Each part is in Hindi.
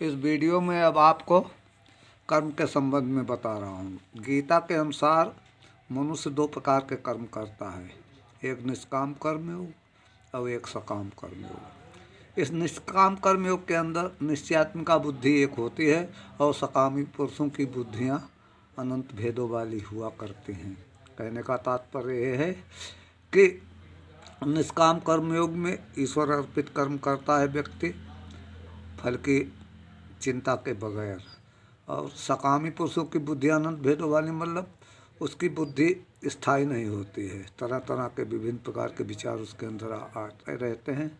इस वीडियो में अब आपको कर्म के संबंध में बता रहा हूँ। गीता के अनुसार मनुष्य दो प्रकार के कर्म करता है, एक निष्काम कर्मयोग और एक सकाम कर्मयोग। इस निष्काम कर्मयोग के अंदर निश्चयात्मिका बुद्धि एक होती है और सकामी पुरुषों की बुद्धियाँ अनंत भेदों वाली हुआ करती हैं। कहने का तात्पर्य यह है कि निष्काम कर्मयोग में ईश्वर अर्पित कर्म करता है व्यक्ति फल की चिंता के बगैर, और सकामी पुरुषों की बुद्धि अनंत भेदों वाली मतलब उसकी बुद्धि स्थायी नहीं होती है, तरह तरह के विभिन्न प्रकार के विचार उसके अंदर आते रहते हैं।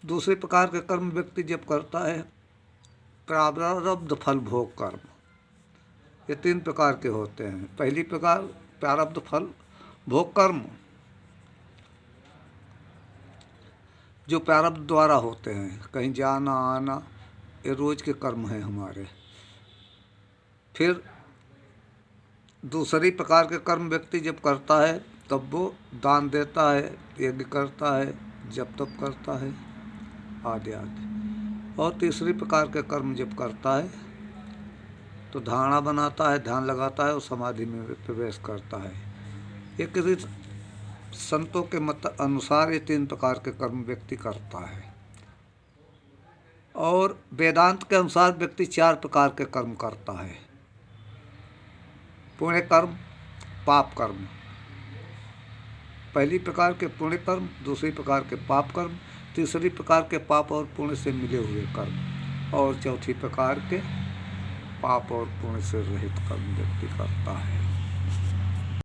दूसरे प्रकार के कर्म व्यक्ति जब करता है प्रारब्ध फल भोग कर्म, ये तीन प्रकार के होते हैं। पहली प्रकार प्रारब्ध फल भोग कर्म जो प्रारब्ध द्वारा होते हैं, कहीं जाना आना, ये रोज के कर्म हैं हमारे। फिर दूसरी प्रकार के कर्म व्यक्ति जब करता है तब वो दान देता है, यज्ञ करता है, जप तप करता है आदि आदि। और तीसरी प्रकार के कर्म जब करता है तो धारणा बनाता है, ध्यान लगाता है और समाधि में प्रवेश करता है। ये किसी संतों के मत अनुसार ये तीन प्रकार के कर्म व्यक्ति करता है। और वेदांत के अनुसार व्यक्ति चार प्रकार के कर्म करता है, पुण्य कर्म, पाप कर्म। पहली प्रकार के पुण्य कर्म, दूसरी प्रकार के पाप कर्म, तीसरी प्रकार के पाप और पुण्य से मिले हुए कर्म, और चौथी प्रकार के पाप और पुण्य से रहित कर्म व्यक्ति करता है।